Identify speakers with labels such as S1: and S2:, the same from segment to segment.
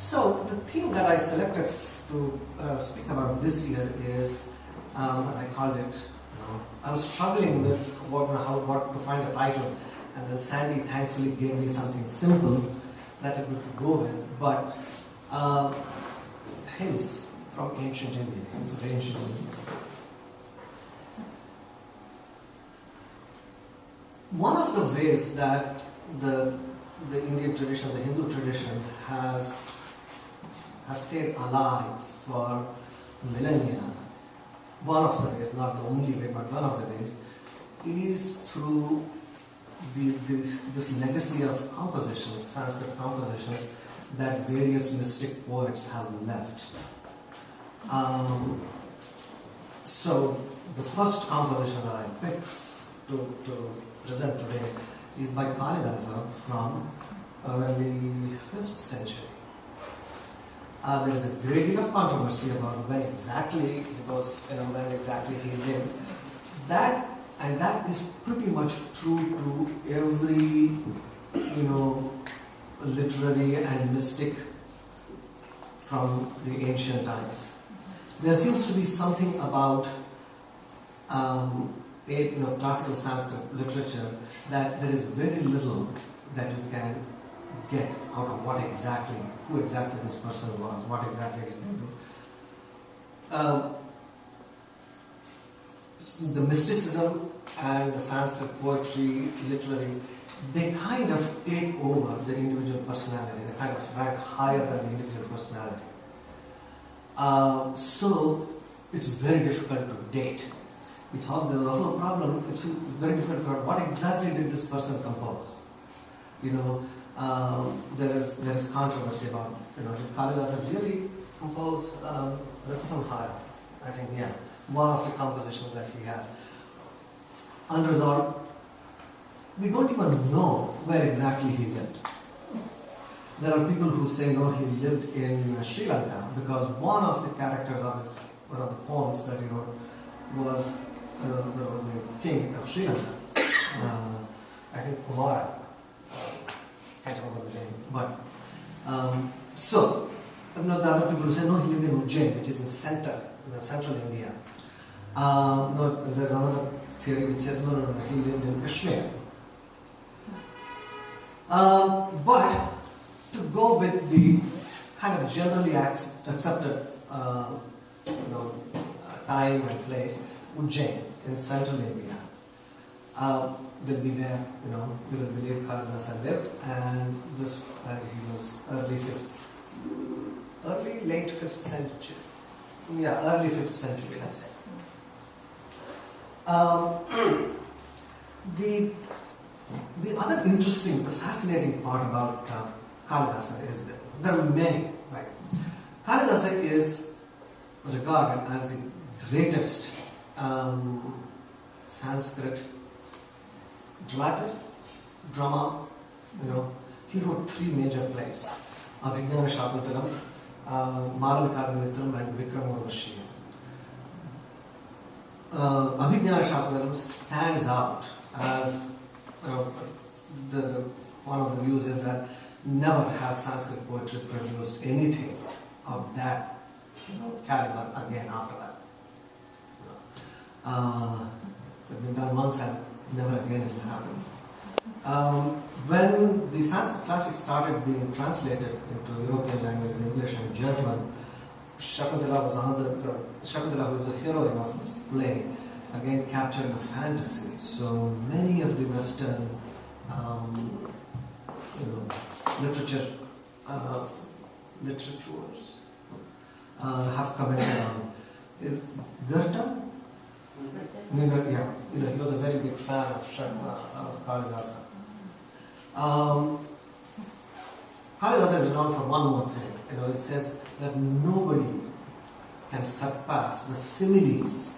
S1: So the theme that I selected to speak about this year is, as I called it, I was struggling with what to find a title, and then Sandy thankfully gave me something simple that it would go with. But hymns from ancient India, hymns of ancient India. One of the ways that the Indian tradition, the Hindu tradition, has stayed alive for millennia, one of the ways, not the only way, but one of the ways, is through this legacy of compositions, Sanskrit compositions, that various mystic poets have left. So the first composition that I picked to present today is by Kalidasa from early 5th century. There is a great deal of controversy about when exactly it was, when exactly he lived. That is pretty much true to every, literary and mystic from the ancient times. There seems to be something about classical Sanskrit literature that there is very little that you can get out of who exactly this person was, what exactly he did. The mysticism and the Sanskrit poetry, literary, they kind of take over the individual personality. They kind of rank higher than the individual personality. So it's very difficult to date. There's also a problem. It's very difficult to figure out what exactly did this person compose. There is controversy about did Kalidasa really compose Rifsamhara? I think one of the compositions that he had. Unresolved. We don't even know where exactly he lived. There are people who say no, he lived in Sri Lanka because one of the characters of one of the poems that he wrote was the king of Sri Lanka. I think Kumara. Can't remember the name. But the other people who say no, he lived in Ujjain, which is in central India. No, there's another theory which says no, he lived in Kashmir. But to go with the kind of generally accepted time and place, Ujjain in central India will be where we will believe Kalidasa lived, and he was late 5th century. Early 5th century, let's say. The other interesting, the fascinating part about Kalidasa is that there are many. Right? Kalidasa is regarded as the greatest Sanskrit drama. He wrote 3 major plays: Abhignana Shakuntalam, Malavikaranitram, and Vikramorvashiyam. Abhignana Shakuntalam stands out as one of the views is that never has Sanskrit poetry produced anything of that caliber again after that. It's been done once and never again it will happen. When the Sanskrit classics started being translated into European languages, English and German, Shakuntala, who is the heroine of this play, again captured the fantasy. So many of the Western literatures have commented on. Is Goethe? He was a very big fan of Kalidasa. Kalidasa is renowned for one more thing. It says that nobody can surpass the similes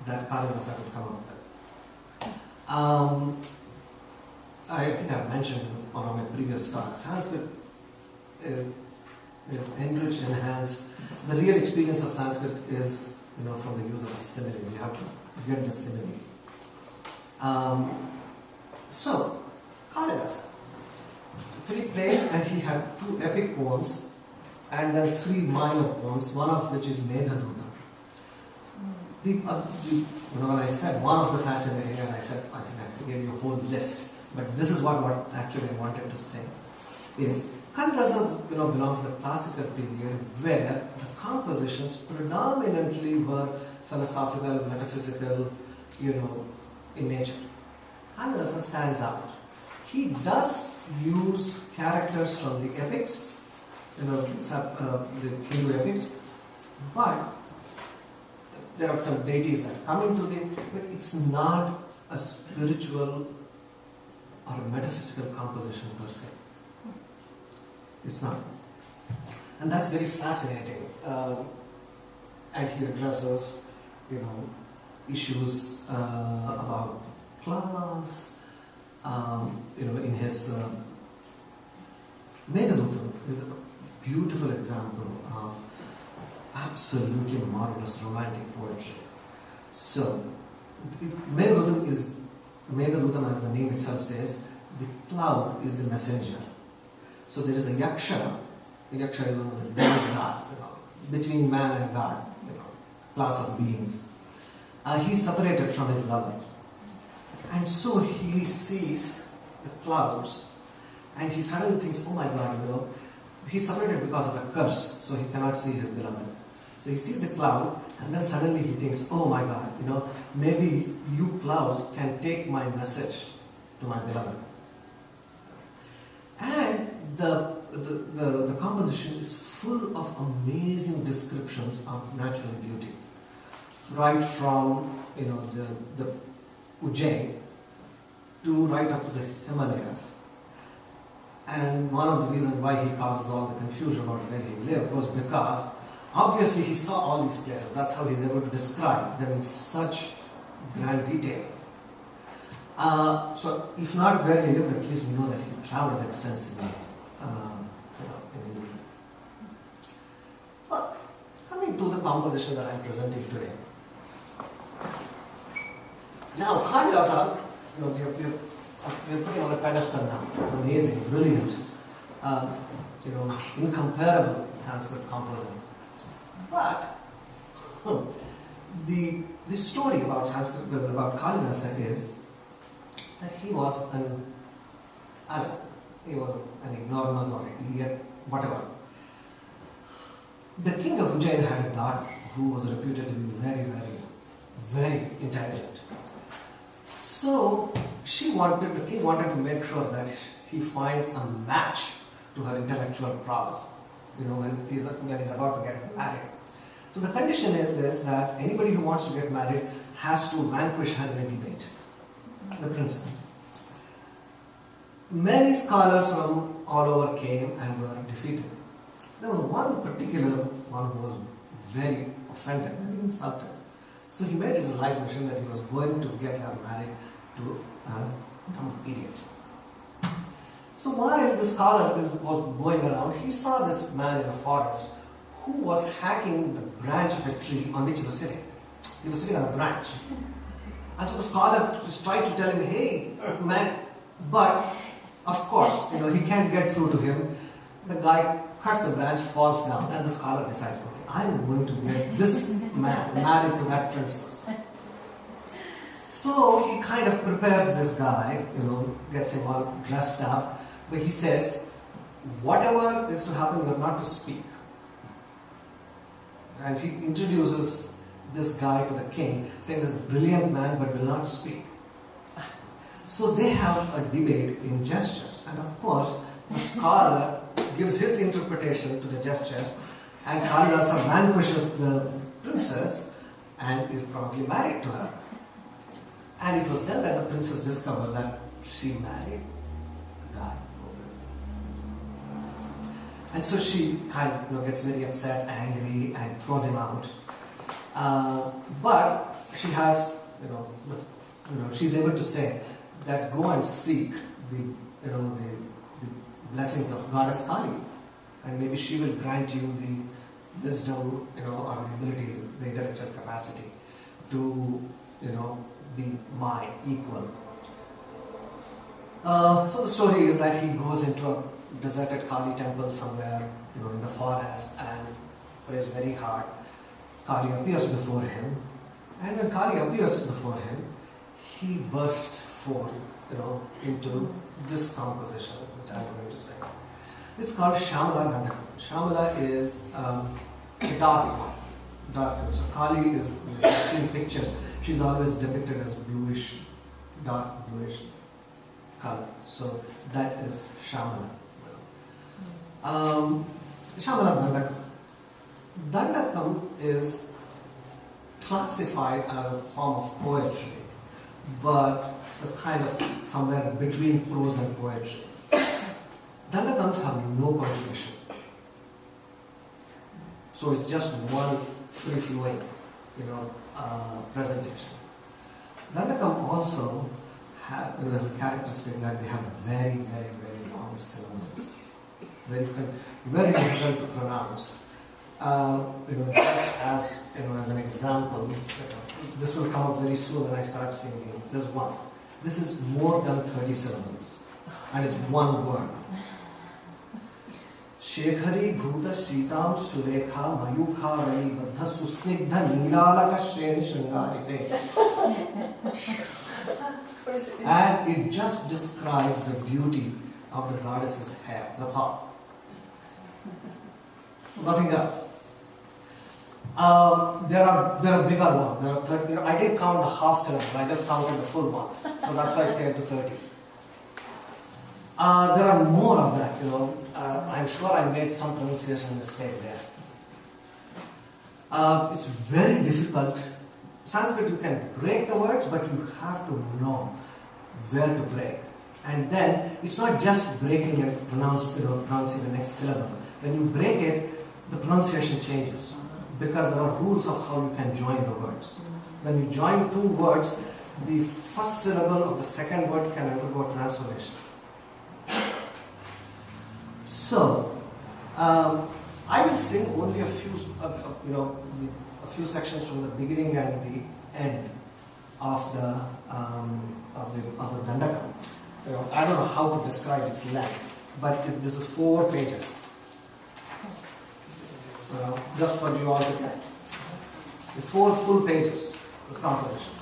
S1: that Kalidasa could come up with. I think I've mentioned on my previous talk, Sanskrit is enriched, enhanced. The real experience of Sanskrit is, from the use of the similes. You have to get the similes. So, Kalidasa, 3 plays, and he had 2 epic poems and then 3 minor poems, one of which is Meghaduta. When I said one of the fascinating, and I said, I think I gave you a whole list, but this is what actually I wanted to say, is Kalidasa belonged to the classical period where the compositions predominantly were philosophical, metaphysical, in nature. Kalidasa stands out. He does use characters from the epics, the Hindu epics, but there are some deities that come into it, but it's not a spiritual or a metaphysical composition per se. It's not. And that's very fascinating. And he addresses, issues about class. In his Meghadutam is a beautiful example of absolutely marvelous romantic poetry. So, Meghadutam, as the name itself says, the cloud is the messenger. So there is a yaksha. The yaksha is one of the demigods, between man and God, class of beings. He's separated from his lover. And so he sees the clouds and he suddenly thinks, oh my God, he's separated because of a curse, so he cannot see his beloved. So he sees the cloud and then suddenly he thinks, oh my God, maybe you cloud can take my message to my beloved. And the composition is full of amazing descriptions of natural beauty. Right from, the Ujjain to right up to the Himalayas. And one of the reasons why he causes all the confusion about where he lived was because obviously he saw all these places. That's how he's able to describe them in such grand detail. So if not where he lived, at least we know that he traveled extensively in India. But coming to the composition that I'm presenting today. Now, Kalidasa, we're putting on a pedestal now. Amazing, brilliant, incomparable Sanskrit composer. But the story about Kalidasa is that he was an ignoramus or an idiot, whatever. The king of Ujjain had a daughter who was reputed to be very, very, very intelligent. So the king wanted to make sure that he finds a match to her intellectual prowess, when he's about to get married. So the condition is this, that anybody who wants to get married has to vanquish her in a debate, the princess. Many scholars from all over came and were defeated. There was one particular one who was very offended, very insulted. So he made it his life mission that he was going to get her married to a dumb idiot. So while the scholar was going around, he saw this man in a forest who was hacking the branch of a tree on which he was sitting. He was sitting on a branch. And so the scholar tried to tell him, hey, man, but of course, he can't get through to him. The guy cuts the branch, falls down, and the scholar decides, okay, I'm going to get this man married to that princess. So he kind of prepares this guy, gets him all dressed up, but he says, whatever is to happen, you are not to speak. And he introduces this guy to the king, saying this is a brilliant man but will not speak. So they have a debate in gestures, and of course the scholar gives his interpretation to the gestures, and Kalidasa vanquishes the princess and is promptly married to her. And it was then that the princess discovers that she married a guy. And so she kind of gets very upset, angry, and throws him out. But she has, she's able to say that go and seek the blessings of Goddess Kali, and maybe she will grant you the wisdom, or the ability, the intellectual capacity to, be my equal. So the story is that he goes into a deserted Kali temple somewhere, in the forest, and prays very hard. Kali appears before him, and when Kali appears before him, he bursts forth, into this composition, which I'm going to say. It's called Shamala Dandakam. Shamala is dark. So Kali is, you've seen pictures, she's always depicted as bluish, dark bluish color. So that is Shamala. Shamala Dandakam. Dandakam is classified as a form of poetry, but it's kind of somewhere between prose and poetry. Dandakams have no punctuation. So it's just one free-flowing, presentation. Dandakam also has a characteristic that they have very, very, very long syllables. Very difficult to pronounce. Just as as an example, this will come up very soon when I start singing. There's one. This is more than 30 syllables, and it's one word. Shekhari Bhuta Sitam Surekha Mayukha Vali Baddha Susnigdha Nilalaka Shreni Shringarite. And it just describes the beauty of the goddess's hair. That's all. Nothing else. There are bigger ones. There are 30. I didn't count the half syllables. I just counted the full ones. So that's why I came to 30. There are more of that. I'm sure I made some pronunciation mistake there. It's very difficult. Sanskrit, you can break the words, but you have to know where to break. And then it's not just breaking and pronouncing the next syllable. When you break it, the pronunciation changes, because there are rules of how you can join the words. When you join two words, the first syllable of the second word can undergo transformation. So, I will sing only a few sections from the beginning and the end of the Dandakam. I don't know how to describe its length, but this is 4 pages. Just for you all to get. It's 4 full pages of composition.